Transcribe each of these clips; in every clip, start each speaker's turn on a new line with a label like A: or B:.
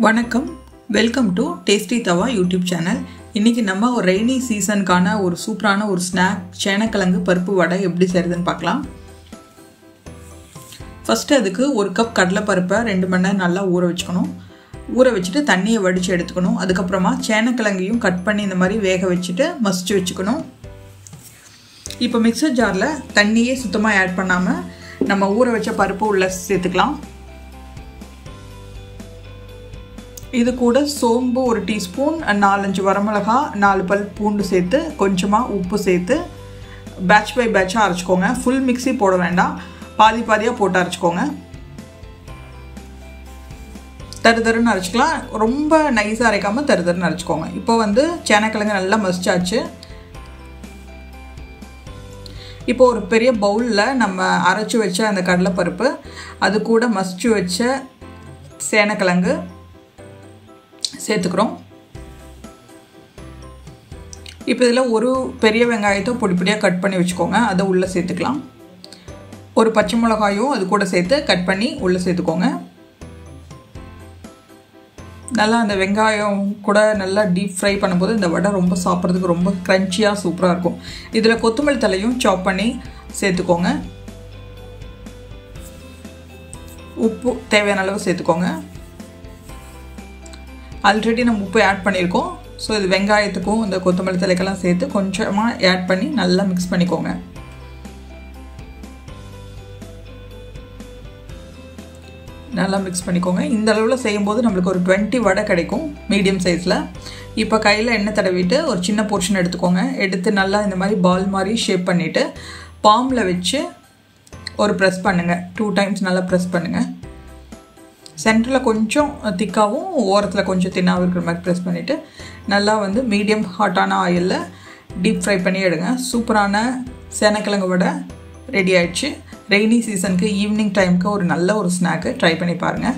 A: வணக்கம், welcome to tasty தவா YouTube channel. இன்றைக்கி நம்ம ஒரு ரெய்னி சீசனுக்கான ஒரு சூப்பரான ஒரு ஸ்நாக் சேனக்கிழங்கு பருப்பு வடை எப்படி செய்கிறதுன்னு பார்க்கலாம். ஃபஸ்ட்டு அதுக்கு ஒரு கப் கடலைப்பருப்பை 2 மணி நேரம் நல்லா ஊற வச்சுக்கணும். ஊற வச்சுட்டு தண்ணியை வடித்து எடுத்துக்கணும். அதுக்கப்புறமா சேனக்கிழங்கையும் கட் பண்ணி இந்த மாதிரி வேக வச்சுட்டு மசிச்சு வச்சுக்கணும். இப்போ மிக்சர் ஜாரில் தண்ணியே சுத்தமாக ஆட் பண்ணாமல் நம்ம ஊற வச்ச பருப்பு உள்ளே சேர்த்துக்கலாம். இது கூட சோம்பு 1 டீஸ்பூன், 4-5 வரமிளகா, 4 பல் பூண்டு சேர்த்து கொஞ்சமாக உப்பு சேர்த்து பேட்ச் பை பேட்சாக அரைச்சிக்கோங்க. ஃபுல் மிக்ஸி போட வேண்டாம், பாதி பாதியாக போட்டு அரைச்சிக்கோங்க. தருன்னு அரைச்சிக்கலாம், ரொம்ப நைஸாக அரைக்காமல் தருன்னு அரைச்சிக்கோங்க. இப்போ சேனக்கிழங்கு நல்லா மசிச்சாச்சு. இப்போ ஒரு பெரிய பவுலில் நம்ம அரைச்சி வச்ச அந்த கடலைப்பருப்பு, அது கூட மசிச்சு வச்ச சேனக்கிழங்கு சேர்த்துக்கிறோம். இப்போ இதில் ஒரு பெரிய வெங்காயத்தை பொடியாக கட் பண்ணி வச்சுக்கோங்க, அதை உள்ளே சேர்த்துக்கலாம். ஒரு பச்சை மிளகாயும் அது கூட சேர்த்து கட் பண்ணி உள்ளே சேர்த்துக்கோங்க. நல்லா அந்த வெங்காயம் கூட நல்லா டீப் ஃப்ரை பண்ணும்போது இந்த வடை ரொம்ப சாப்பிட்றதுக்கு ரொம்ப க்ரன்ச்சியாக சூப்பராக இருக்கும். இதில் கொத்தமல்லி தலையும் சாப் பண்ணி சேர்த்துக்கோங்க. உப்பு தேவையான அளவு சேர்த்துக்கோங்க. ஆல்ரெடி நம்ம உப்பு ஆட் பண்ணியிருக்கோம். ஸோ இது வெங்காயத்துக்கும் இந்த கொத்தமல்லி தலைக்கெல்லாம் சேர்த்து கொஞ்சமாக ஆட் பண்ணி நல்லா மிக்ஸ் பண்ணிக்கோங்க. நல்லா மிக்ஸ் பண்ணிக்கோங்க. இந்த அளவில் செய்யும்போது நம்மளுக்கு ஒரு 20 வடை கிடைக்கும் மீடியம் சைஸில். இப்போ கையில் எண்ணெய் தடவிட்டு ஒரு சின்ன போர்ஷன் எடுத்துக்கோங்க. எடுத்து நல்லா இந்த மாதிரி பால் மாதிரி ஷேப் பண்ணிவிட்டு பாமில் வச்சு ஒரு ப்ரெஸ் பண்ணுங்கள். 2 டைம்ஸ் நல்லா ப்ரெஸ் பண்ணுங்கள். சென்டரில் கொஞ்சம் திக்காகவும் ஓரத்தில் கொஞ்சம் தின்னாகவும் இருக்கிற மாதிரி ப்ரெஸ் பண்ணிவிட்டு நல்லா மீடியம் ஹாட்டான ஆயிலில் டீப் ஃப்ரை பண்ணி எடுங்க. சூப்பரான சேனக்கிழங்கு வடை ரெடி ஆகிடுச்சு. ரெய்னி சீசனுக்கு ஈவினிங் டைமுக்கு ஒரு நல்ல ஒரு ஸ்நாக்கு ட்ரை பண்ணி பாருங்கள்.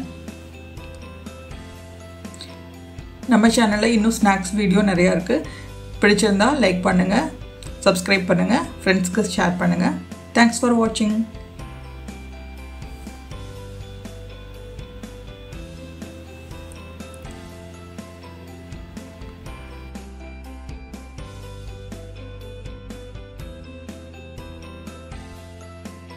A: நம்ம சேனலில் இன்னும் ஸ்நாக்ஸ் வீடியோ நிறையா இருக்குது. பிடிச்சிருந்தால் லைக் பண்ணுங்கள், சப்ஸ்கிரைப் பண்ணுங்கள், ஃப்ரெண்ட்ஸ்க்கு ஷேர் பண்ணுங்கள். தேங்க்ஸ் ஃபார் வாட்சிங்.